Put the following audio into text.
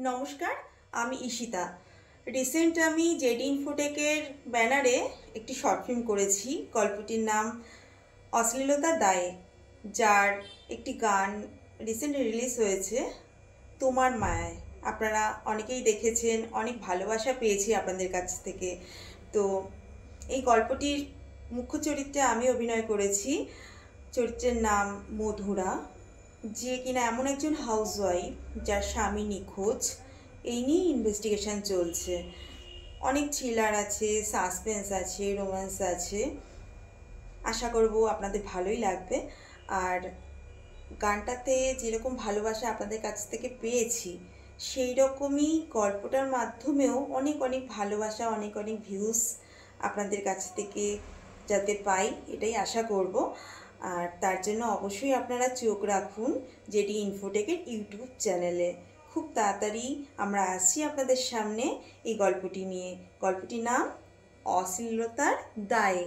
নমস্কার, আমি ঈশিতা। রিসেন্ট আমি জেডি ইনফোটেকের ব্যানারে একটি শর্ট ফিল্ম করেছি। গল্পটির নাম অশ্লীলতার দায়ে, যার একটি গান রিসেন্ট রিলিজ হয়েছে তোমার মায়ায়। আপনারা অনেকেই দেখেছেন, অনেক ভালোবাসা পেয়েছি আপনাদের কাছ থেকে। তো এই গল্পটির মুখ্য চরিত্রে আমি অভিনয় করেছি। চরিত্রের নাম মধুরা, যে কিনা এমন একজন হাউসওয়াইফ যার স্বামী নিখোঁজ। এই নিয়ে ইনভেস্টিগেশন চলছে। অনেক থ্রিলার আছে, সাসপেন্স আছে, রোম্যান্স আছে। আশা করব আপনাদের ভালোই লাগবে। আর গানটাতে যেরকম ভালোবাসা আপনাদের কাছ থেকে পেয়েছি, সেই রকমই গল্পটার মাধ্যমেও অনেক অনেক ভালোবাসা, অনেক অনেক ভিউজ আপনাদের কাছ থেকে যাতে পাই, এটাই আশা করব। আর তার জন্য অবশ্যই আপনারা চোখ রাখুন জেডি ইনফোটেকের ইউটিউব চ্যানেলে। খুব তাড়াতাড়ি আমরা আসছি আপনাদের সামনে এই গল্পটি নিয়ে। গল্পটির নাম অশ্লীলতার দায়ে।